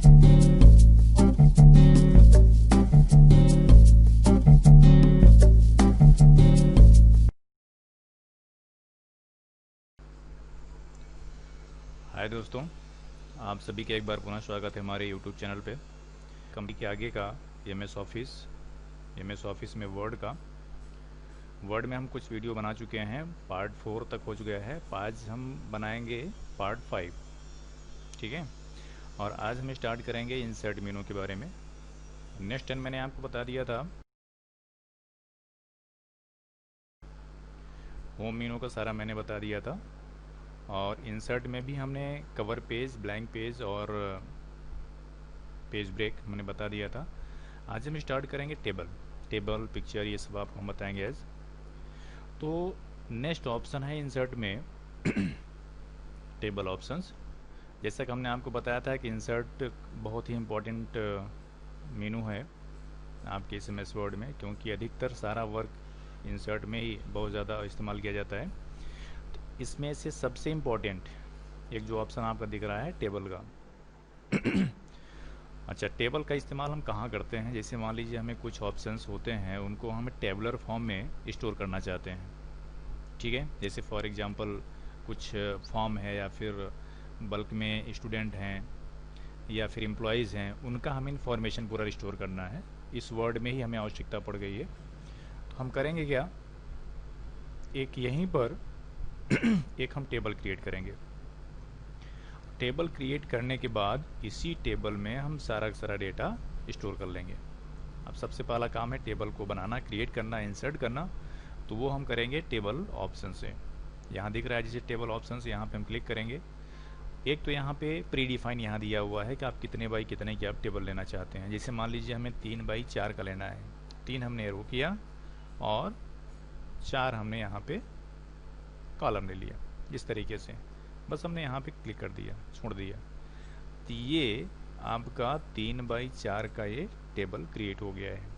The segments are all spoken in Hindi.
हाय दोस्तों, आप सभी का एक बार पुनः स्वागत है हमारे यूट्यूब चैनल पे। कंपनी के आगे का एम एस ऑफिस में वर्ड में हम कुछ वीडियो बना चुके हैं। पार्ट 4 तक हो चुका है। आज हम बनाएंगे पार्ट 5। ठीक है, और आज हम स्टार्ट करेंगे इंसर्ट मेनू के बारे में। नेक्स्ट टाइम मैंने आपको बता दिया था होम मेनू का सारा मैंने बता दिया था, और इंसर्ट में भी हमने कवर पेज, ब्लैंक पेज और पेज ब्रेक हमने बता दिया था। आज हम स्टार्ट करेंगे टेबल पिक्चर, ये सब आपको हम बताएंगे आज। तो नेक्स्ट ऑप्शन है इंसर्ट में टेबल ऑप्शंस। जैसा कि हमने आपको बताया था कि इंसर्ट बहुत ही इम्पोर्टेंट मेनू है आपके SMS वर्ड में, क्योंकि अधिकतर सारा वर्क इंसर्ट में ही बहुत ज़्यादा इस्तेमाल किया जाता है। इसमें से सबसे इम्पोर्टेंट एक जो ऑप्शन आपका दिख रहा है टेबल का। अच्छा, टेबल का इस्तेमाल हम कहाँ करते हैं? जैसे मान लीजिए हमें कुछ ऑप्शंस होते हैं, उनको हम टेबलर फॉर्म में स्टोर करना चाहते हैं। ठीक है, जैसे फॉर एग्जांपल कुछ फॉर्म है, या फिर बल्क में स्टूडेंट हैं, या फिर एम्प्लॉयज़ हैं, उनका हमें इन्फॉर्मेशन पूरा स्टोर करना है। इस वर्ड में ही हमें आवश्यकता पड़ गई है। तो हम करेंगे क्या, एक यहीं पर एक हम टेबल क्रिएट करेंगे। टेबल क्रिएट करने के बाद इसी टेबल में हम सारा का सारा डेटा स्टोर कर लेंगे। अब सबसे पहला काम है टेबल को बनाना, क्रिएट करना, इंसर्ट करना। तो वो हम करेंगे टेबल ऑप्शन से। यहाँ दिख रहा है जैसे टेबल ऑप्शन से, यहाँ पे हम क्लिक करेंगे। एक तो यहाँ पे प्री डिफाइन यहाँ दिया हुआ है कि आप कितने बाई कितने की आप टेबल लेना चाहते हैं। जैसे मान लीजिए हमें 3 बाई 4 का लेना है। 3 हमने रो किया और 4 हमने यहाँ पे कॉलम ले लिया। इस तरीके से बस हमने यहाँ पे क्लिक कर दिया, छोड़ दिया। तो ये आपका 3 बाई 4 का ये टेबल क्रिएट हो गया है।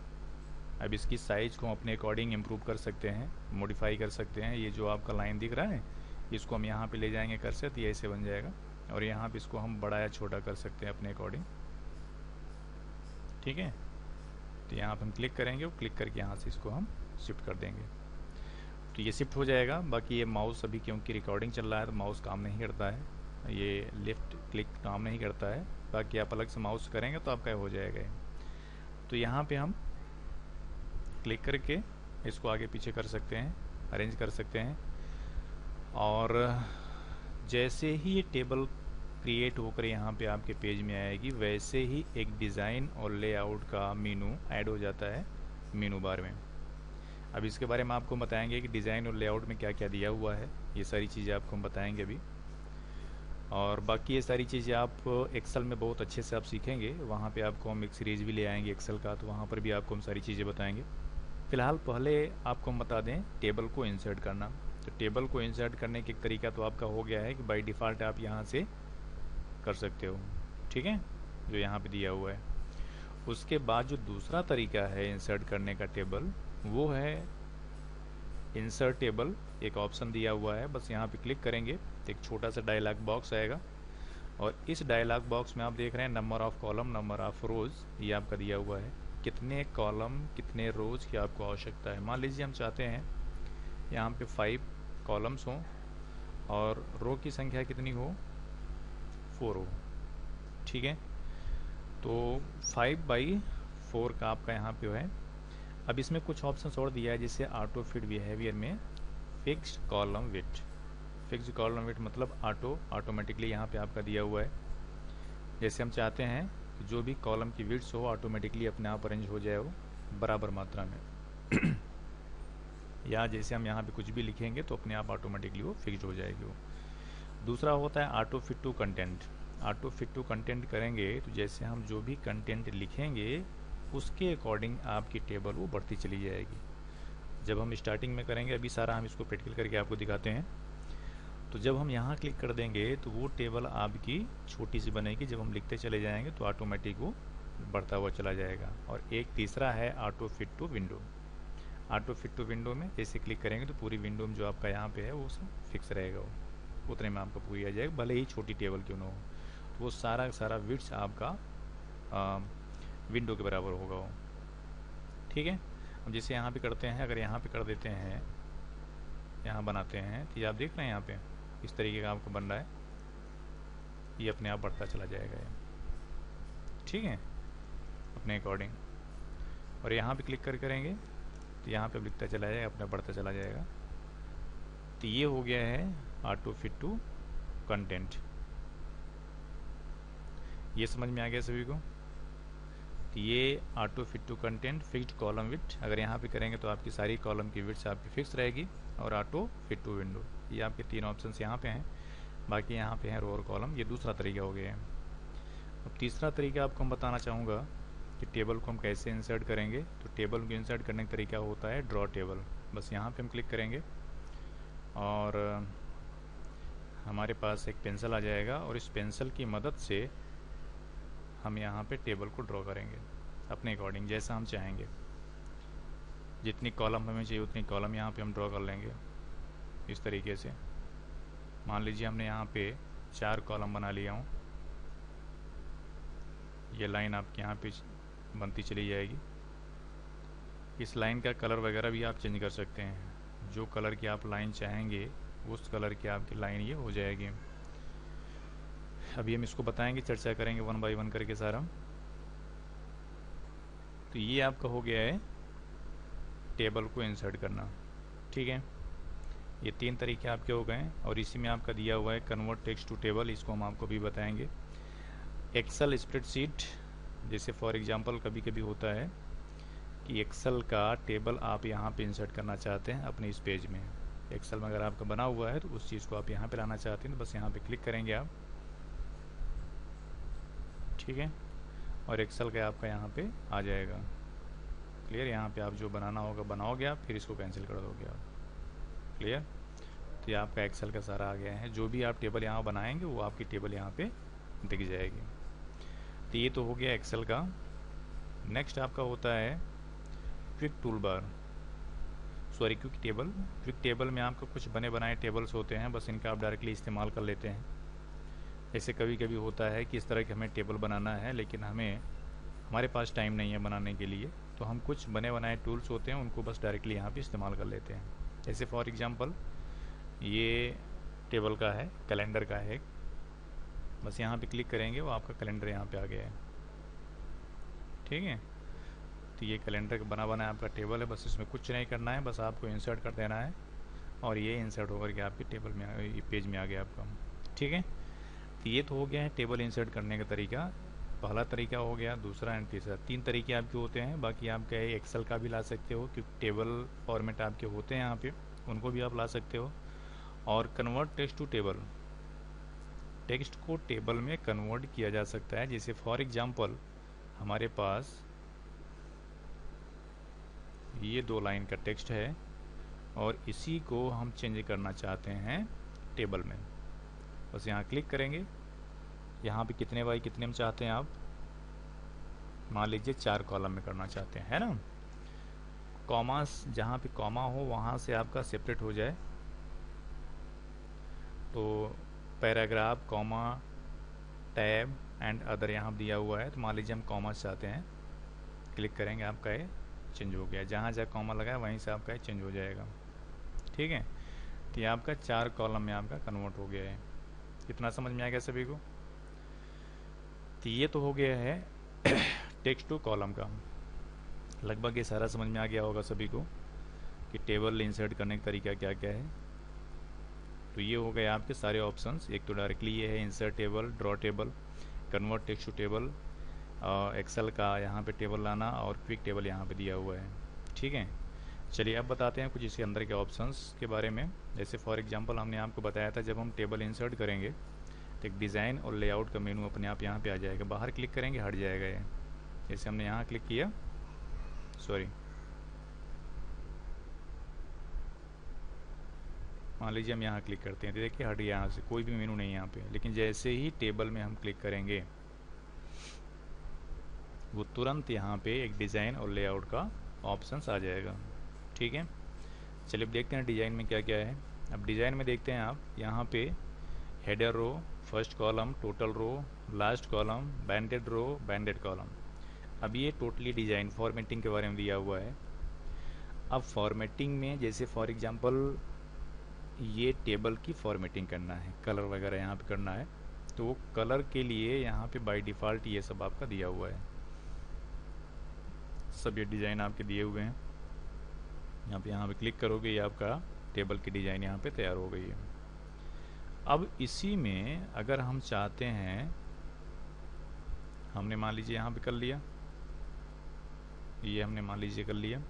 अब इसकी साइज़ को अपने अकॉर्डिंग इम्प्रूव कर सकते हैं, मॉडिफाई कर सकते हैं। ये जो आपका लाइन दिख रहा है, इसको हम यहाँ पे ले जाएंगे कर सकते, ये ऐसे बन जाएगा। और यहाँ पे इसको हम बड़ा या छोटा कर सकते हैं अपने अकॉर्डिंग। ठीक है, तो यहाँ पर हम क्लिक करेंगे और क्लिक करके यहाँ से इसको हम शिफ्ट कर देंगे, तो ये शिफ्ट हो जाएगा। बाकी ये माउस अभी क्योंकि रिकॉर्डिंग चल रहा है तो माउस काम नहीं करता है, ये लेफ़्ट क्लिक काम नहीं करता है। बाकी आप अलग से माउस करेंगे तो आपका हो जाएगा। तो यहाँ पे हम क्लिक करके इसको आगे पीछे कर सकते हैं, अरेंज कर सकते हैं। और जैसे ही ये टेबल क्रिएट होकर यहाँ पे आपके पेज में आएगी, वैसे ही एक डिज़ाइन और लेआउट का मेनू ऐड हो जाता है मेनू बार में। अब इसके बारे में आपको बताएंगे कि डिज़ाइन और लेआउट में क्या क्या दिया हुआ है। ये सारी चीज़ें आपको हम बताएंगे अभी। और बाकी ये सारी चीज़ें आप एक्सेल में बहुत अच्छे से आप सीखेंगे। वहाँ पे आपको हम एक सीरीज़ भी ले आएंगे एक्सेल का, तो वहाँ पर भी आपको हम सारी चीज़ें बताएंगे। फ़िलहाल पहले आपको हम बता दें टेबल को इंसर्ट करना। तो टेबल को इंसर्ट करने का एक तरीका तो आपका हो गया है कि बाय डिफ़ॉल्ट आप यहाँ से कर सकते हो। ठीक है, जो यहाँ पर दिया हुआ है। उसके बाद जो दूसरा तरीका है इंसर्ट करने का टेबल, वो है इंसर्ट टेबल। एक ऑप्शन दिया हुआ है, बस यहाँ पे क्लिक करेंगे तो एक छोटा सा डायलॉग बॉक्स आएगा। और इस डायलॉग बॉक्स में आप देख रहे हैं number of column, number of rows, ये आपका दिया हुआ है। कितने कॉलम कितने रोज़ की आपको आवश्यकता है। मान लीजिए हम चाहते हैं यहाँ पे 5 कॉलम्स हों और रो की संख्या कितनी हो, 4 हो। ठीक है, तो 5 बाई 4 का आपका यहाँ पे है। अब इसमें कुछ ऑप्शंस और दिया है, जैसे ऑटो फिट बिहेवियर में fixed column width. Fixed column width मतलब ऑटोमेटिकली यहाँ पे आपका दिया हुआ है। जैसे हम चाहते हैं कि जो भी कॉलम की विड्थ हो ऑटोमेटिकली अपने आप अरेंज हो जाए वो बराबर मात्रा में। या जैसे हम यहाँ पे कुछ भी लिखेंगे तो अपने आप ऑटोमेटिकली वो फिक्स्ड हो जाएगी वो। दूसरा होता है auto fit to content. Auto fit to content करेंगे तो जैसे हम जो भी कंटेंट लिखेंगे उसके अकॉर्डिंग आपकी टेबल वो बढ़ती चली जाएगी। जब हम स्टार्टिंग में करेंगे, अभी सारा हम इसको प्रैक्टिकल करके आपको दिखाते हैं। तो जब हम यहाँ क्लिक कर देंगे तो वो टेबल आपकी छोटी सी बनेगी। जब हम लिखते चले जाएंगे तो ऑटोमेटिक वो बढ़ता हुआ चला जाएगा। और एक तीसरा है auto fit to window. Auto fit to window में जैसे क्लिक करेंगे तो पूरी विंडो में जो आपका यहाँ पे है वो सब फिक्स रहेगा, वो उतने में आपका पूरी आ जाएगा, भले ही छोटी टेबल क्यों ना हो। तो वो सारा सारा विड्थ आपका विंडो के बराबर होगा वो। ठीक है, अब जैसे यहाँ पे करते हैं, अगर यहाँ पे कर देते हैं, यहाँ बनाते हैं, तो ये आप देख रहे हैं यहाँ पे इस तरीके का आपको बन रहा है, ये अपने आप बढ़ता चला जाएगा ये। ठीक है, अपने अकॉर्डिंग। और यहाँ पे क्लिक कर करेंगे तो यहाँ पे लिखता चला जाएगा, अपना बढ़ता चला जाएगा। तो ये हो गया है ऑटो फिट टू कंटेंट। ये समझ में आ गया सभी को? तो ये auto fit to content, fixed column width, अगर यहाँ पे करेंगे तो आपकी सारी कॉलम की विड्थ आपकी फिक्स रहेगी, और ऑटो फिट टू विंडो, ये आपके 3 ऑप्शंस यहाँ पे हैं। बाकी यहाँ पे हैं रो और कॉलम। ये दूसरा तरीका हो गया है। अब तीसरा तरीका आपको हम बताना चाहूँगा कि टेबल को हम कैसे इंसर्ट करेंगे। तो टेबल को इंसर्ट करने का तरीका होता है ड्रॉ टेबल। बस यहाँ पे हम क्लिक करेंगे और हमारे पास एक पेंसिल आ जाएगा, और इस पेंसिल की मदद से हम यहाँ पे टेबल को ड्रॉ करेंगे अपने अकॉर्डिंग, जैसा हम चाहेंगे। जितनी कॉलम हमें चाहिए उतनी कॉलम यहाँ पे हम ड्रॉ कर लेंगे इस तरीके से। मान लीजिए हमने यहाँ पे 4 कॉलम बना लिया हूँ, ये लाइन आपके यहाँ पे बनती चली जाएगी। इस लाइन का कलर वगैरह भी आप चेंज कर सकते हैं, जो कलर की आप लाइन चाहेंगे उस कलर की आपकी लाइन ये हो जाएगी। अभी हम इसको बताएंगे, चर्चा करेंगे 1 बाय 1 करके सारा। तो ये आपका हो गया है टेबल को इंसर्ट करना। ठीक है, ये 3 तरीके आपके हो गए हैं, और इसी में आपका दिया हुआ है कन्वर्ट टेक्स्ट टू टेबल, इसको हम आपको भी बताएंगे। एक्सेल स्प्रेडशीट, जैसे फॉर एग्जांपल कभी कभी होता है कि एक्सेल का टेबल आप यहाँ पे इंसर्ट करना चाहते हैं अपने इस पेज में। एक्सेल में अगर आपका बना हुआ है तो उस चीज़ को आप यहाँ पे लाना चाहते हैं, तो बस यहाँ पे क्लिक करेंगे आप। ठीक है, और एक्सेल का आपका यहाँ पे आ जाएगा। क्लियर, यहाँ पे आप जो बनाना होगा बनाओगे आप, फिर इसको कैंसिल कर दोगे आप। क्लियर, तो ये आपका एक्सेल का सारा आ गया है। जो भी आप टेबल यहाँ बनाएंगे वो आपकी टेबल यहाँ पे दिख जाएगी। तो ये तो हो गया एक्सेल का। नेक्स्ट आपका होता है quick tool bar, sorry quick table. Quick table में आपका कुछ बने बनाए टेबल्स होते हैं, बस इनका आप डायरेक्टली इस्तेमाल कर लेते हैं। ऐसे कभी कभी होता है कि इस तरह के हमें टेबल बनाना है, लेकिन हमारे पास टाइम नहीं है बनाने के लिए, तो हम कुछ बने बनाए टूल्स होते हैं उनको बस डायरेक्टली यहाँ पे इस्तेमाल कर लेते हैं। जैसे फॉर एग्जांपल ये टेबल का है, कैलेंडर का है, बस यहाँ पे क्लिक करेंगे वो आपका कैलेंडर यहाँ पे आ गया है। ठीक है, तो ये कैलेंडर का बना बना आपका टेबल है, बस इसमें कुछ नहीं करना है, बस आपको इंसर्ट कर देना है, और ये इंसर्ट होकर के आपके टेबल में ये पेज में आ गया आपका। ठीक है, तो ये तो हो गया है टेबल इंसर्ट करने का तरीका। पहला तरीका हो गया, दूसरा एंड तीसरा। 3 तरीके आपके होते हैं। बाकी आप क्या है एक्सेल का भी ला सकते हो, क्योंकि टेबल फॉर्मेट आपके होते हैं यहाँ पे, उनको भी आप ला सकते हो। और convert text to table, text को टेबल में कन्वर्ट किया जा सकता है। जैसे फॉर एग्जांपल हमारे पास ये 2 लाइन का टेक्स्ट है, और इसी को हम चेंज करना चाहते हैं टेबल में। बस यहाँ क्लिक करेंगे, यहाँ पे कितने बाई कितने में चाहते हैं आप, मान लीजिए 4 कॉलम में करना चाहते हैं, है ना। कॉमा, जहाँ पे कॉमा हो वहाँ से आपका सेपरेट हो जाए, तो paragraph, comma, tab and other यहाँ दिया हुआ है। तो मान लीजिए हम कॉमा चाहते हैं, क्लिक करेंगे, आपका ये चेंज हो गया। जहाँ जहाँ कॉमा लगा है वहीं से आपका ये चेंज हो जाएगा। ठीक है, तो ये आपका 4 कॉलम में आपका कन्वर्ट हो गया है। कितना समझ में आ गया सभी को? तो ये तो हो गया है टेक्स्ट टू कॉलम का। लगभग ये सारा समझ में आ गया होगा सभी को कि टेबल इंसर्ट करने का तरीका क्या क्या है। तो ये हो गए आपके सारे ऑप्शंस। एक तो डायरेक्टली ये है insert table, draw table, convert text to table, Excel का यहाँ पे टेबल लाना, और क्विक टेबल यहाँ पे दिया हुआ है। ठीक है, चलिए अब बताते हैं कुछ इसके अंदर के ऑप्शंस के बारे में। जैसे फॉर एग्जांपल हमने आपको बताया था जब हम टेबल इंसर्ट करेंगे तो एक डिज़ाइन और लेआउट का मेनू अपने आप यहाँ पे आ जाएगा। बाहर क्लिक करेंगे हट जाएगा ये। जैसे हमने यहाँ क्लिक किया, सॉरी मान लीजिए हम यहाँ क्लिक करते हैं तो देखिए हट गया, यहाँ से कोई भी मेनू नहीं है यहाँ पे। लेकिन जैसे ही टेबल में हम क्लिक करेंगे वो तुरंत यहाँ पे एक डिज़ाइन और लेआउट का ऑप्शंस आ जाएगा। ठीक है, चलिए अब देखते हैं डिज़ाइन में क्या क्या है। अब डिज़ाइन में देखते हैं आप यहाँ पे header row, first column, total row, last column, banded row, banded column. अब ये टोटली डिज़ाइन फॉर्मेटिंग के बारे में दिया हुआ है। अब फॉर्मेटिंग में जैसे फॉर एग्जांपल ये टेबल की फॉर्मेटिंग करना है, कलर वगैरह यहाँ पे करना है, तो वो कलर के लिए यहाँ पे बाय डिफ़ॉल्ट ये सब आपका दिया हुआ है। सब ये डिज़ाइन आपके दिए हुए हैं। यहाँ पे क्लिक करोगे ये आपका टेबल की डिज़ाइन यहाँ पे तैयार हो गई है। अब इसी में अगर हम चाहते हैं, हमने मान लीजिए यहाँ पे कर लिया, ये हमने मान लीजिए कर लिया।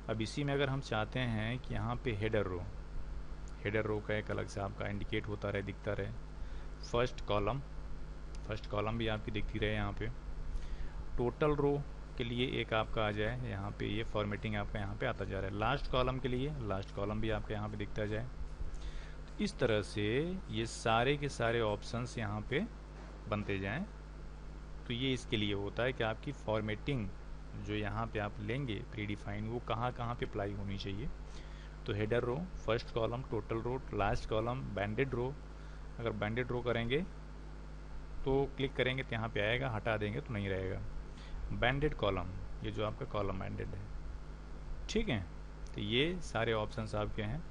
अब इसी में अगर हम चाहते हैं कि यहाँ पे हेडर रो का एक अलग से आपका इंडिकेट होता रहे, दिखता रहे। फर्स्ट कॉलम भी आपकी दिखती रहे यहाँ पे। टोटल रो के लिए एक आपका आ जाए यहाँ पे, ये फॉर्मेटिंग आपका यहाँ पे आता जा रहा है। लास्ट कॉलम के लिए लास्ट कॉलम भी आपका यहाँ पे दिखता जाए। तो इस तरह से ये सारे के सारे ऑप्शंस यहाँ पे बनते जाएं। तो ये इसके लिए होता है कि आपकी फॉर्मेटिंग जो यहाँ पे आप लेंगे प्री डिफाइन, वो कहाँ कहाँ पे अप्लाई होनी चाहिए। तो header row, first column, total row, last column, banded row. अगर बैंडेड रो करेंगे तो क्लिक करेंगे तो यहाँ पे आएगा, हटा देंगे तो नहीं रहेगा। बैंडेड कॉलम, ये जो आपका कॉलम बैंडेड है, ठीक है। तो ये सारे ऑप्शंस आपके हैं।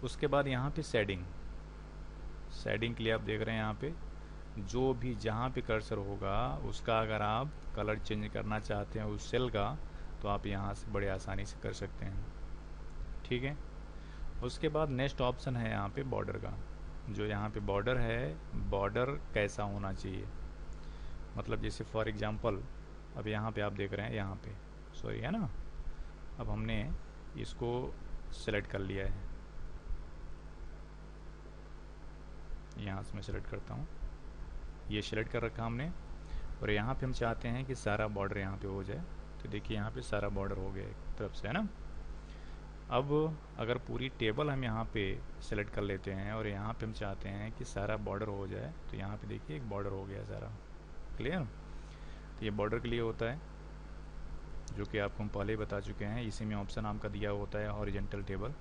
उसके बाद यहाँ पे शेडिंग के लिए आप देख रहे हैं यहाँ पे जो भी जहाँ पे कर्सर होगा उसका अगर आप कलर चेंज करना चाहते हैं उस सेल का, तो आप यहाँ से बड़े आसानी से कर सकते हैं, ठीक है। उसके बाद नेक्स्ट ऑप्शन है यहाँ पे बॉर्डर का। जो यहाँ पे बॉर्डर है, बॉर्डर कैसा होना चाहिए, मतलब जैसे फॉर एग्जांपल अब यहाँ पे आप देख रहे हैं, यहाँ पे सॉरी है ना, अब हमने इसको सेलेक्ट कर लिया है, यहाँ से मैं सेलेक्ट करता हूँ, ये सेलेक्ट कर रखा हमने। और यहाँ पे हम चाहते हैं कि सारा बॉर्डर यहाँ पे हो जाए, तो देखिए यहाँ पे सारा बॉर्डर हो गया एक तरफ से, है ना। अब अगर पूरी टेबल हम यहाँ पे सेलेक्ट कर लेते हैं और यहाँ पे हम चाहते हैं कि सारा बॉर्डर हो जाए, तो यहाँ पे देखिए एक बॉर्डर हो गया सारा, क्लियर। तो ये बॉर्डर के लिए होता है, जो कि आपको हम पहले ही बता चुके हैं। इसी में ऑप्शन आपका दिया होता है हॉरिजेंटल टेबल।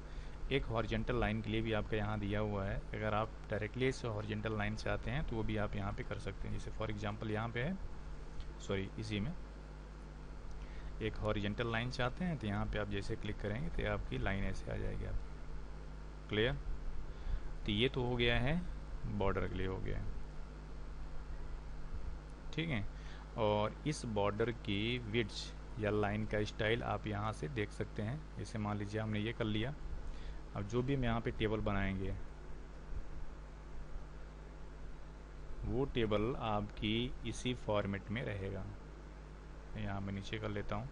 एक हॉरिजेंटल लाइन के लिए भी आपका यहाँ दिया हुआ है। अगर आप डायरेक्टली इस हॉरिजेंटल लाइन से आते हैं तो वो भी आप यहाँ पे कर सकते हैं। जैसे फॉर एग्जांपल यहाँ पे है, सॉरी इसी में एक हॉरिजेंटल लाइन चाहते हैं तो यहाँ पे आप जैसे क्लिक करेंगे तो आपकी लाइन ऐसे आ जाएगी आप, क्लियर। तो ये तो हो गया है, बॉर्डर के लिए हो गया है, ठीक है। और इस बॉर्डर की विड्थ या लाइन का स्टाइल आप यहाँ से देख सकते हैं। जैसे मान लीजिए हमने ये कर लिया। अब जो भी हम यहाँ पे टेबल बनाएंगे वो टेबल आपकी इसी फॉर्मेट में रहेगा। यहाँ मैं नीचे कर लेता हूँ,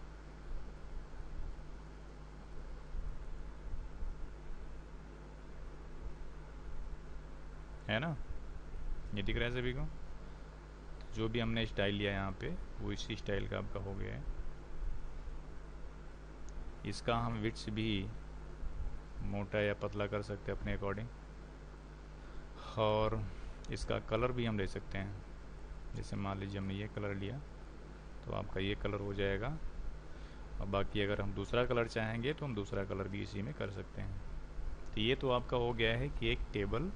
है ना, ये दिख रहा है सभी को। जो भी हमने स्टाइल लिया यहाँ पे वो इसी स्टाइल का आपका हो गया है। इसका हम विड्थ भी मोटा या पतला कर सकते हैं अपने अकॉर्डिंग, और इसका कलर भी हम ले सकते हैं। जैसे मान लीजिए हमने ये कलर लिया तो आपका ये कलर हो जाएगा, और बाकी अगर हम दूसरा कलर चाहेंगे तो हम दूसरा कलर भी इसी में कर सकते हैं। तो ये तो आपका हो गया है कि एक टेबल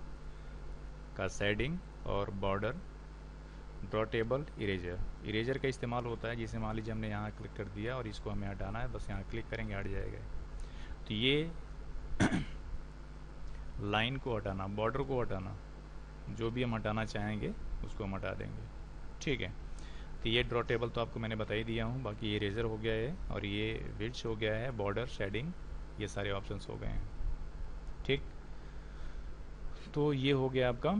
का शेडिंग और बॉर्डर, ड्रॉ टेबल, इरेजर का इस्तेमाल होता है। जैसे मान लीजिए हमने यहाँ क्लिक कर दिया और इसको हमें हटाना है, बस यहाँ क्लिक करेंगे हट जाएगा। तो ये लाइन को हटाना, बॉर्डर को हटाना, जो भी हम हटाना चाहेंगे उसको हम हटा देंगे, ठीक है। तो ये ड्रॉ टेबल तो आपको मैंने बता ही दिया हूँ। बाकी ये इरेजर हो गया है और ये विड्थ हो गया है, बॉर्डर, शेडिंग, ये सारे ऑप्शंस हो गए हैं, ठीक। तो ये हो गया आपका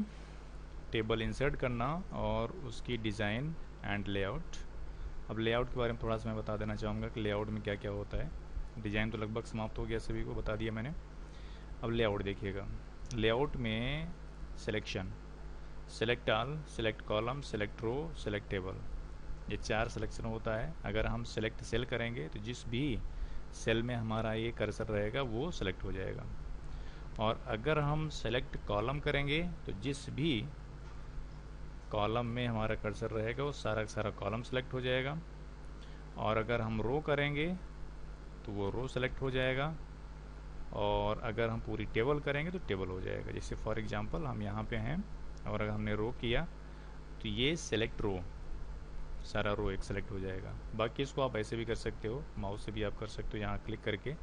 टेबल इंसर्ट करना और उसकी डिज़ाइन एंड लेआउट। अब लेआउट के बारे में थोड़ा सा मैं बता देना चाहूँगा कि लेआउट में क्या क्या होता है। डिज़ाइन तो लगभग समाप्त हो गया, सभी को बता दिया मैंने। अब लेआउट देखिएगा। लेआउट में selection, select all, select column, select row, select table, ये 4 सिलेक्शन होता है। अगर हम सेलेक्ट सेल करेंगे तो जिस भी सेल में हमारा ये कर्सर रहेगा वो सेलेक्ट हो जाएगा, और अगर हम सेलेक्ट कॉलम करेंगे तो जिस भी कॉलम में हमारा कर्सर रहेगा वो सारा सारा कॉलम सेलेक्ट हो जाएगा, और अगर हम रो करेंगे तो वो रो सेलेक्ट हो जाएगा, और अगर हम पूरी टेबल करेंगे तो टेबल हो जाएगा। जैसे फॉर एग्जांपल हम यहाँ पे हैं और अगर हमने रो किया तो ये सेलेक्ट रो, सारा रो एक सेलेक्ट हो जाएगा। बाकी इसको आप ऐसे भी कर सकते हो, माउस से भी आप कर सकते हो, यहाँ क्लिक करके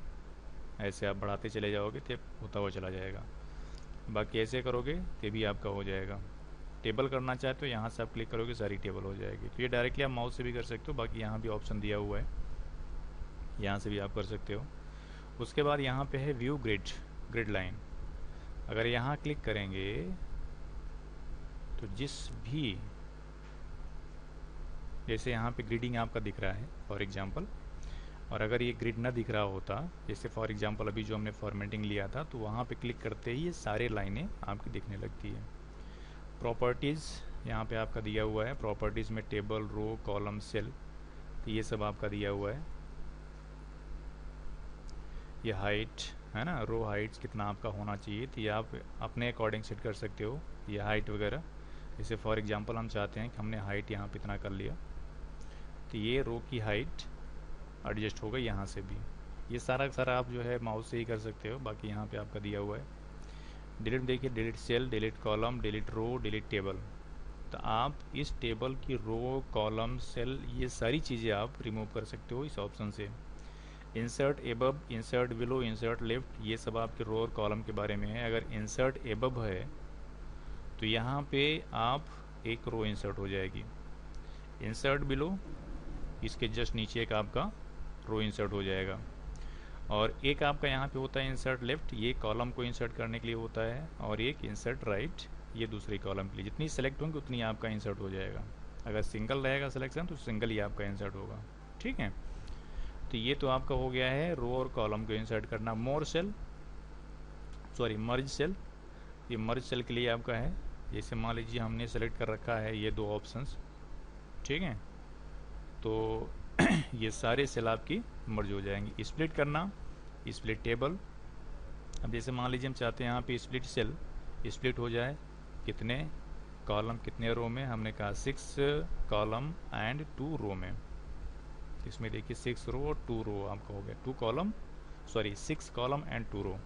ऐसे आप बढ़ाते चले जाओगे तो होता हुआ चला जाएगा। बाकी ऐसे करोगे तो भी आपका हो जाएगा। टेबल करना चाहे तो यहाँ से आप क्लिक करोगे, सारी टेबल हो जाएगी। तो ये डायरेक्टली आप माउस से भी कर सकते हो, बाकी यहाँ भी ऑप्शन दिया हुआ है, यहाँ से भी आप कर सकते हो। उसके बाद यहाँ पे है व्यू ग्रिड लाइन। अगर यहाँ क्लिक करेंगे तो जिस भी, जैसे यहाँ पे ग्रिडिंग आपका दिख रहा है फॉर एग्जांपल, और अगर ये ग्रिड ना दिख रहा होता, जैसे फॉर एग्जांपल अभी जो हमने फॉर्मेटिंग लिया था, तो वहाँ पे क्लिक करते ही ये सारे लाइनें आपकी दिखने लगती है। प्रॉपर्टीज़ यहाँ पे आपका दिया हुआ है, प्रॉपर्टीज़ में टेबल, रो, कॉलम, सेल, तो ये सब आपका दिया हुआ है। ये हाइट है ना, रो हाइट्स कितना आपका होना चाहिए, तो ये आप अपने अकॉर्डिंग सेट कर सकते हो, ये हाइट वगैरह। जैसे फॉर एग्जांपल हम चाहते हैं कि हमने हाइट यहाँ पे इतना कर लिया, तो ये रो की हाइट एडजस्ट हो गई यहाँ से भी। ये सारा सारा आप जो है माउस से ही कर सकते हो। बाकी यहाँ पे आपका दिया हुआ है डिलीट, देखिए delete cell, delete column, delete row, delete table. तो आप इस टेबल की रो, कॉलम, सेल, ये सारी चीज़ें आप रिमूव कर सकते हो इस ऑप्शन से। Insert above, insert below, insert left, ये सब आपके रो और कॉलम के बारे में है। अगर इंसर्ट एबव है तो यहाँ पे आप एक रो इंसर्ट हो जाएगी। इंसर्ट बिलो, इसके जस्ट नीचे एक आपका रो इंसर्ट हो जाएगा। और एक आपका यहाँ पे होता है इंसर्ट लेफ्ट, ये कॉलम को इंसर्ट करने के लिए होता है, और एक इंसर्ट राइट, ये दूसरी कॉलम के लिए। जितनी सेलेक्ट होंगी उतनी आपका इंसर्ट हो जाएगा। अगर सिंगल रहेगा सिलेक्शन तो सिंगल ही आपका इंसर्ट होगा। ठीक है, तो ये तो आपका हो गया है रो और कॉलम को इंसर्ट करना। मोर सेल, सॉरी मर्ज सेल, ये मर्ज सेल के लिए आपका है। जैसे मान लीजिए हमने सेलेक्ट कर रखा है ये दो ऑप्शंस, ठीक है, तो ये सारे सेल आपकी मर्ज हो जाएंगे। स्प्लिट करना, स्प्लिट टेबल। अब जैसे मान लीजिए हम चाहते हैं यहाँ पे स्प्लिट सेल स्प्लिट हो जाए, कितने कॉलम कितने रो में, हमने कहा 6 कॉलम एंड 2 रो में। इसमें देखिए 6 रो और 2 रो आपका हो गया, 2 column, sorry 6 column and 2 row.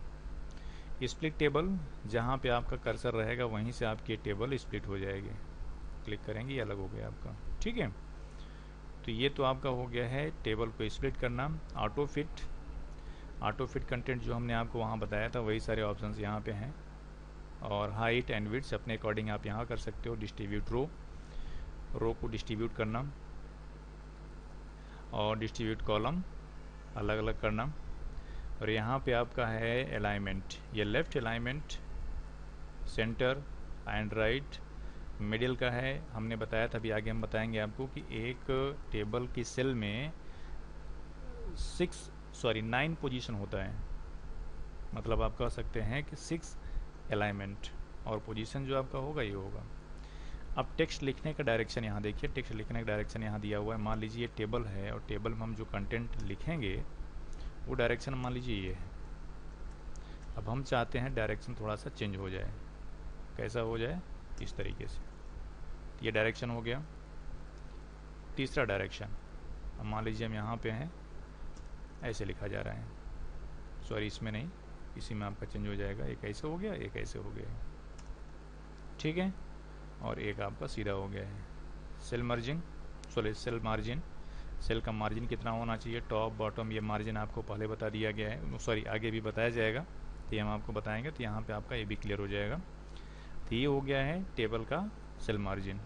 Split table, जहाँ पे आपका कर्सर रहेगा वहीं से आपकी टेबल स्प्लिट हो जाएगी। क्लिक करेंगे ये अलग हो गया आपका। ठीक है, तो ये तो आपका हो गया है टेबल को स्प्लिट करना। Auto fit, auto fit content जो हमने आपको वहाँ बताया था वही सारे ऑप्शंस यहाँ पे हैं। और हाइट एंड विड्थ अपने अकॉर्डिंग आप यहाँ कर सकते हो। डिस्ट्रीब्यूट रो, रो को डिस्ट्रीब्यूट करना, और डिस्ट्रीब्यूट कॉलम अलग अलग करना। और यहाँ पे आपका है अलाइनमेंट, ये left alignment, centre and right, middle का है। हमने बताया था, अभी आगे हम बताएंगे आपको कि एक टेबल की सेल में 9 पोजीशन होता है। मतलब आप कह सकते हैं कि 6 अलाइनमेंट, और पोजीशन जो आपका होगा ये होगा। अब टेक्स्ट लिखने का डायरेक्शन यहाँ देखिए, टेक्स्ट लिखने का डायरेक्शन यहाँ दिया हुआ है। मान लीजिए ये टेबल है और टेबल में हम जो कंटेंट लिखेंगे वो डायरेक्शन मान लीजिए ये है। अब हम चाहते हैं डायरेक्शन थोड़ा सा चेंज हो जाए, कैसा हो जाए, इस तरीके से। ये डायरेक्शन हो गया। तीसरा डायरेक्शन, अब मान लीजिए हम यहाँ पे हैं, ऐसे लिखा जा रहा है, सॉरी इसमें नहीं, इसी में आपका चेंज हो जाएगा। एक ऐसे हो गया, एक ऐसे हो गया, ठीक है, और एक आपका सीधा हो गया है। Cell merging, sorry cell margin, cell का मार्जिन कितना होना चाहिए, टॉप बॉटम, ये मार्जिन आपको पहले बता दिया गया है, सॉरी आगे भी बताया जाएगा, तो ये हम आपको बताएंगे। तो यहाँ पे आपका ये भी क्लियर हो जाएगा। तो ये हो गया है टेबल का सेल मार्जिन।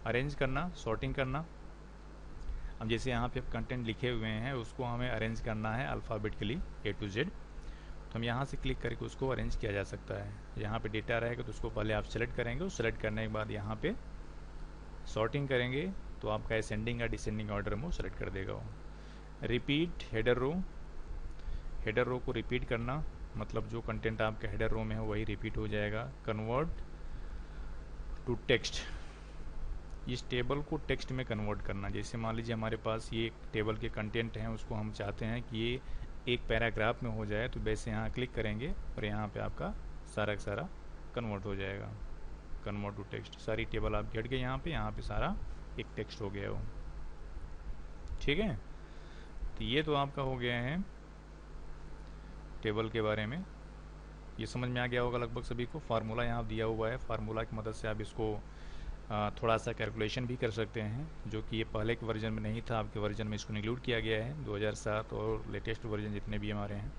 अरेंज करना, सॉर्टिंग करना। अब जैसे यहाँ पे कंटेंट लिखे हुए हैं उसको हमें अरेंज करना है अल्फ़ाबेटिकली A to Z, तो हम यहाँ से क्लिक करके उसको अरेंज किया जा सकता है। यहाँ पे डेटा रहेगा तो उसको पहले आप सेलेक्ट करेंगे, उस सेलेक्ट करने के बाद यहाँ पे सॉर्टिंग करेंगे तो आपका असेंडिंग या डिसेंडिंग ऑर्डर में वो सेलेक्ट कर देगा वो। Repeat header row, header row को रिपीट करना, मतलब जो कंटेंट आपके हेडर रो में है वही रिपीट हो जाएगा। कन्वर्ट टू टेक्स्ट, इस टेबल को टेक्स्ट में कन्वर्ट करना। जैसे मान लीजिए हमारे पास ये टेबल के कंटेंट हैं, उसको हम चाहते हैं कि ये एक पैराग्राफ में हो जाए, तो वैसे यहाँ क्लिक करेंगे और यहाँ पे आपका सारा का सारा कन्वर्ट हो जाएगा। कन्वर्ट टू टेक्स्ट, सारी टेबल आप हट गई, यहाँ पे सारा एक टेक्स्ट हो गया वो। ठीक है, तो ये तो आपका हो गया है टेबल के बारे में। ये समझ में आ गया होगा लगभग सभी को। फार्मूला यहाँ दिया हुआ है, फार्मूला की मदद से आप इसको थोड़ा सा कैलकुलेशन भी कर सकते हैं, जो कि ये पहले के वर्जन में नहीं था, आपके वर्जन में इसको इंक्लूड किया गया है 2007 और लेटेस्ट वर्जन जितने भी हमारे हैं।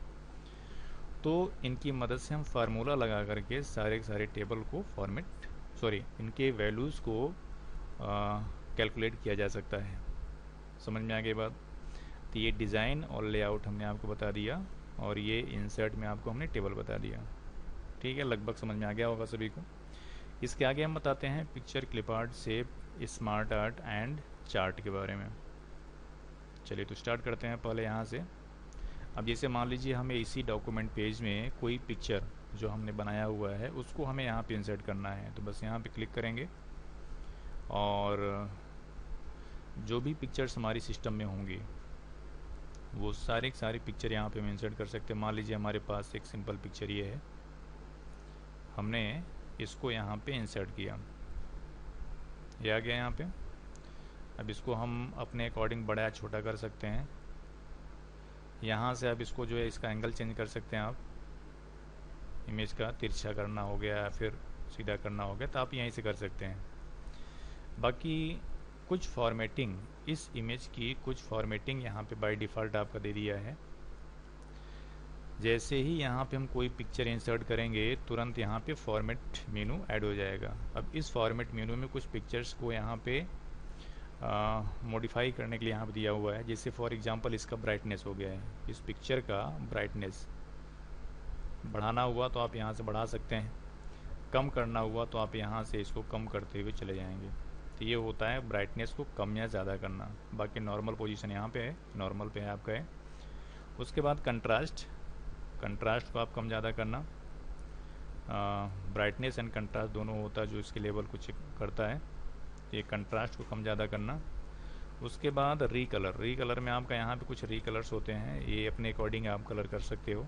तो इनकी मदद से हम फार्मूला लगा करके सारे के सारे टेबल को इनके वैल्यूज़ को कैलकुलेट किया जा सकता है। समझ में आ गई बात? तो ये डिज़ाइन और लेआउट हमने आपको बता दिया, और ये इंसर्ट में आपको हमने टेबल बता दिया। ठीक है, लगभग समझ में आ गया होगा सभी को। इसके आगे हम बताते हैं picture, clip art, shape, smart art and chart के बारे में। चलिए तो स्टार्ट करते हैं पहले यहाँ से। अब जैसे मान लीजिए हमें इसी डॉक्यूमेंट पेज में कोई पिक्चर जो हमने बनाया हुआ है उसको हमें यहाँ पे इंसर्ट करना है, तो बस यहाँ पे क्लिक करेंगे और जो भी पिक्चर्स हमारी सिस्टम में होंगी वो सारे पिक्चर यहाँ पे हम इंसर्ट कर सकते हैं। मान लीजिए हमारे पास एक सिंपल पिक्चर ये है, हमने इसको यहाँ पे इंसर्ट किया, ये आ गया यहाँ पे। अब इसको हम अपने अकॉर्डिंग बड़ा या छोटा कर सकते हैं। यहाँ से अब इसको जो है इसका एंगल चेंज कर सकते हैं आप, इमेज का तिरछा करना हो गया या फिर सीधा करना हो गया तो आप यहीं से कर सकते हैं। बाकी कुछ फॉर्मेटिंग, इस इमेज की कुछ फॉर्मेटिंग यहाँ पे बाय डिफ़ॉल्ट आपका दे दिया है। जैसे ही यहाँ पे हम कोई पिक्चर इंसर्ट करेंगे तुरंत यहाँ पे फॉर्मेट मेनू ऐड हो जाएगा। अब इस फॉर्मेट मेनू में कुछ पिक्चर्स को यहाँ पे मॉडिफाई करने के लिए यहाँ पे दिया हुआ है। जैसे फॉर एग्जांपल इसका ब्राइटनेस हो गया है, इस पिक्चर का ब्राइटनेस बढ़ाना हुआ तो आप यहाँ से बढ़ा सकते हैं, कम करना हुआ तो आप यहाँ से इसको कम करते हुए चले जाएंगे। तो ये होता है ब्राइटनेस को कम या ज़्यादा करना। बाकी नॉर्मल पोजीशन यहाँ पे है, नॉर्मल पे है आपका है। उसके बाद कंट्रास्ट को आप कम ज़्यादा करना, ब्राइटनेस एंड कंट्रास्ट दोनों होता है जो इसके लेवल को चेक करता है। ये कंट्रास्ट को कम ज़्यादा करना। उसके बाद रीकलर में आपका यहाँ पे कुछ रीकलर्स होते हैं, ये अपने अकॉर्डिंग आप कलर कर सकते हो।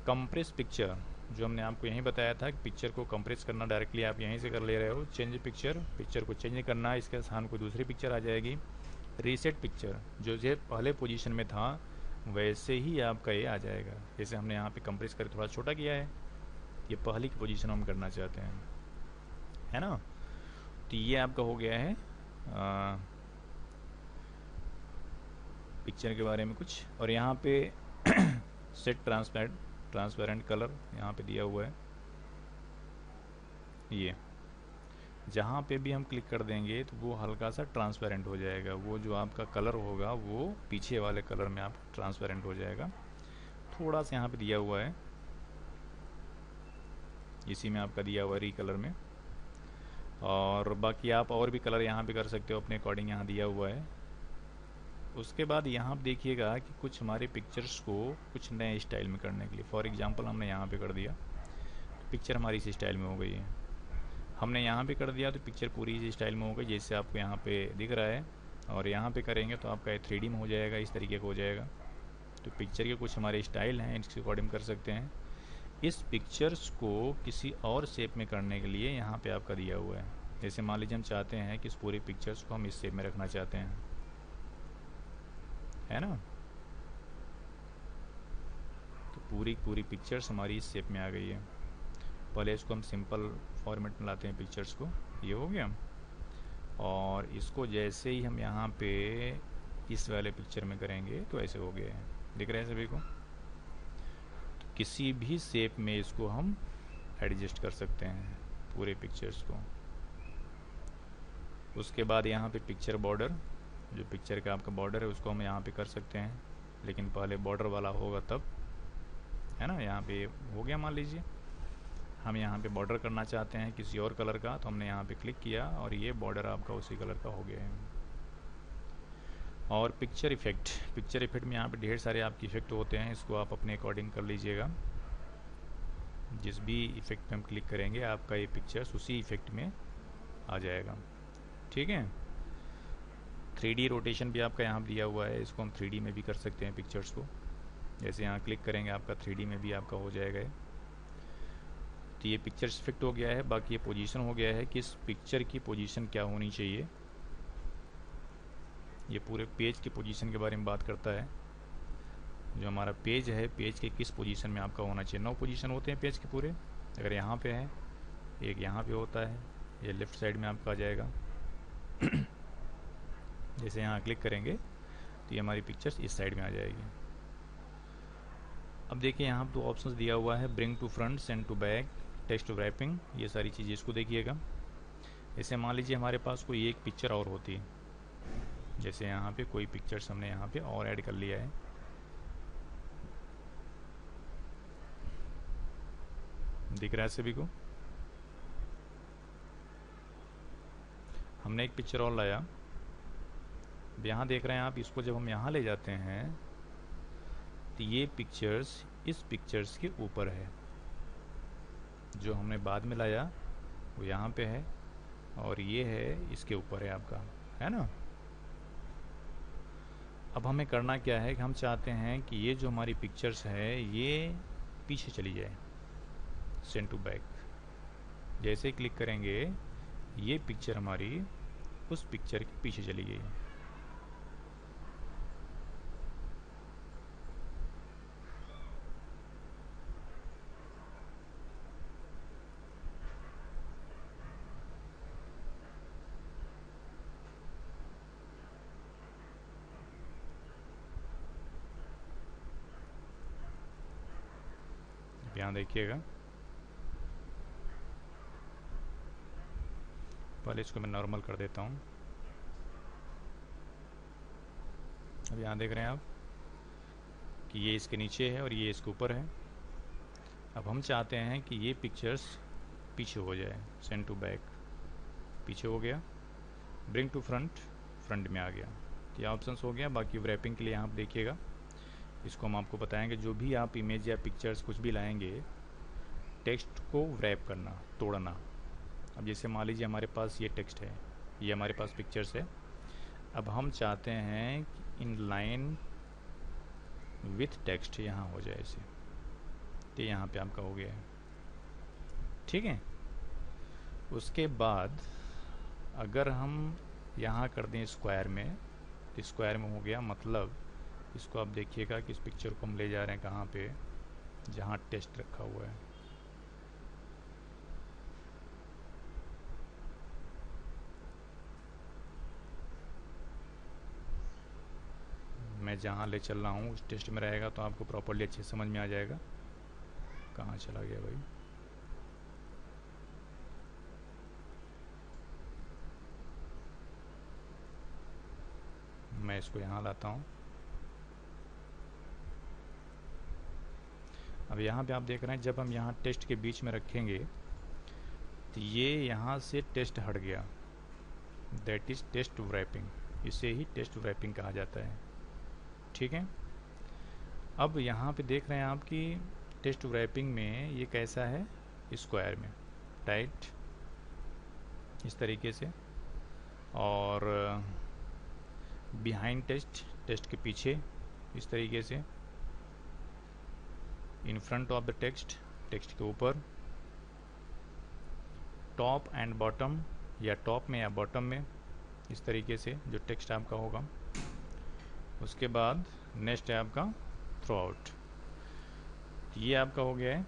कंप्रेस पिक्चर, जो हमने आपको यहीं बताया था कि पिक्चर को कंप्रेस करना डायरेक्टली आप यहीं से कर ले रहे हो। चेंज पिक्चर को चेंज करना, इसके स्थान कोई दूसरी पिक्चर आ जाएगी। रीसेट पिक्चर, जो पहले पोजीशन में था वैसे ही आपका ये आ जाएगा। जैसे हमने यहाँ पे कंप्रेस कर थोड़ा छोटा किया है, ये पहली की पोजीशन हम करना चाहते हैं, है ना। तो ये आपका हो गया है पिक्चर के बारे में कुछ। और यहाँ पे सेट ट्रांसपेरेंट कलर यहाँ पे दिया हुआ है। ये जहाँ पे भी हम क्लिक कर देंगे तो वो हल्का सा ट्रांसपेरेंट हो जाएगा, वो जो आपका कलर होगा वो पीछे वाले कलर में आप ट्रांसपेरेंट हो जाएगा। थोड़ा सा यहाँ पे दिया हुआ है, इसी में आपका दिया हुआ है रीकलर में। और बाकी आप और भी कलर यहाँ पे कर सकते हो अपने अकॉर्डिंग, यहाँ दिया हुआ है। उसके बाद यहाँ देखिएगा कि कुछ हमारे पिक्चर्स को कुछ नए स्टाइल में करने के लिए, फॉर एग्जांपल हमने यहाँ पे कर दिया तो पिक्चर हमारी इस स्टाइल में हो गई है। हमने यहाँ पे कर दिया तो पिक्चर पूरी इस स्टाइल में हो गई जैसे आपको यहाँ पे दिख रहा है। और यहाँ पे करेंगे तो आपका 3D में हो जाएगा, इस तरीके का हो जाएगा। तो पिक्चर के कुछ हमारे स्टाइल हैं, इसके अकॉर्डिंग कर सकते हैं। इस पिक्चर्स को किसी और शेप में करने के लिए यहाँ पे आपका दिया हुआ है। जैसे मान लीजिए हम चाहते हैं कि इस पूरे पिक्चर्स को हम इस शेप में रखना चाहते हैं, है ना। तो पूरी पिक्चर्स हमारी इस शेप में आ गई है। पहले इसको हम सिंपल फॉर्मेट में लाते हैं पिक्चर्स को, ये हो गया। और इसको जैसे ही हम यहाँ पे इस वाले पिक्चर में करेंगे तो ऐसे हो गया है, दिख रहा है सभी को। तो किसी भी शेप में इसको हम एडजस्ट कर सकते हैं पूरे पिक्चर्स को। उसके बाद यहाँ पे पिक्चर बॉर्डर, जो पिक्चर का आपका बॉर्डर है उसको हम यहाँ पे कर सकते हैं, लेकिन पहले बॉर्डर वाला होगा तब, है ना। यहाँ पे हो गया, मान लीजिए हम यहाँ पे बॉर्डर करना चाहते हैं किसी और कलर का, तो हमने यहाँ पे क्लिक किया और ये बॉर्डर आपका उसी कलर का हो गया है। और पिक्चर इफेक्ट में यहाँ पे ढेर सारे आपके इफेक्ट होते हैं, इसको आप अपने अकॉर्डिंग कर लीजिएगा। जिस भी इफेक्ट पे हम क्लिक करेंगे आपका ये पिक्चर्स उसी इफेक्ट में आ जाएगा, ठीक है। 3D रोटेशन भी आपका यहाँ दिया हुआ है, इसको हम 3D में भी कर सकते हैं पिक्चर्स को। जैसे यहाँ क्लिक करेंगे आपका 3D में भी आपका हो जाएगा। तो ये पिक्चर्स इफेक्ट हो गया है। बाकी ये पोजीशन हो गया है कि इस पिक्चर की पोजीशन क्या होनी चाहिए। ये पूरे पेज की पोजीशन के बारे में बात करता है। जो हमारा पेज है, पेज के किस पोजीशन में आपका होना चाहिए। 9 पोजीशन होते हैं पेज के पूरे। अगर यहाँ पे है, एक यहाँ पे होता है, ये लेफ़्ट साइड में आपका आ जाएगा। जैसे यहाँ क्लिक करेंगे तो ये हमारी पिक्चर्स इस साइड में आ जाएगी। अब देखिए यहाँ तो ऑप्शंस दिया हुआ है, bring to front, send to back, text wrapping, ये सारी चीज़ें इसको देखिएगा। जैसे मान लीजिए हमारे पास कोई एक पिक्चर और होती, जैसे यहाँ पे कोई पिक्चर्स हमने यहाँ पे और ऐड कर लिया है, दिख रहा है सभी को। हमने एक पिक्चर और लाया, यहाँ देख रहे हैं आप, इसको जब हम यहाँ ले जाते हैं तो ये पिक्चर्स इस पिक्चर्स के ऊपर है। जो हमने बाद में लाया वो यहाँ पे है और ये है इसके ऊपर है आपका, है ना। अब हमें करना क्या है कि हम चाहते हैं कि ये जो हमारी पिक्चर्स है ये पीछे चली जाए, सेंड टू बैक। जैसे क्लिक करेंगे ये पिक्चर हमारी उस पिक्चर के पीछे चली गई। यहाँ देखिएगा, पहले इसको मैं नॉर्मल कर देता हूँ। अब यहाँ देख रहे हैं आप कि ये इसके नीचे है और ये इसके ऊपर है। अब हम चाहते हैं कि ये पिक्चर्स पीछे हो जाए, सेंड टू बैक, पीछे हो गया, ब्रिंग टू फ्रंट, फ्रंट में आ गया। ये ऑप्शंस हो गया। बाकी रैपिंग के लिए आप देखिएगा, इसको हम आपको बताएंगे। जो भी आप इमेज या पिक्चर्स कुछ भी लाएंगे, टेक्स्ट को रैप करना, तोड़ना। अब जैसे मान लीजिए हमारे पास ये टेक्स्ट है, ये हमारे पास पिक्चर्स है। अब हम चाहते हैं कि इन लाइन विथ टेक्स्ट यहाँ हो जाए ऐसे, तो यहाँ पे आपका हो गया है, ठीक है। उसके बाद अगर हम यहाँ कर दें स्क्वायर में, तो स्क्वायर में हो गया। मतलब इसको आप देखिएगा कि इस पिक्चर को हम ले जा रहे हैं कहाँ पे, जहाँ टेक्स्ट रखा हुआ है। मैं जहाँ ले चल रहा हूँ उस टेक्स्ट में रहेगा तो आपको प्रॉपर्ली अच्छे समझ में आ जाएगा। कहाँ चला गया भाई, मैं इसको यहाँ लाता हूँ। अब यहाँ पे आप देख रहे हैं, जब हम यहाँ टेक्स्ट के बीच में रखेंगे तो ये यहाँ से टेक्स्ट हट गया, दैट इज़ टेक्स्ट रैपिंग। इसे ही टेक्स्ट रैपिंग कहा जाता है, ठीक है। अब यहाँ पे देख रहे हैं आप कि टेक्स्ट रैपिंग में ये कैसा है, स्क्वायर में टाइट इस तरीके से, और बिहाइंड टेक्स्ट, टेक्स्ट के पीछे इस तरीके से, in front of the text, text के ऊपर, टॉप एंड बॉटम, या टॉप में या बॉटम में, इस तरीके से जो टेक्स्ट आपका होगा। उसके बाद नेक्स्ट है आपका थ्रू आउट, ये आपका हो गया है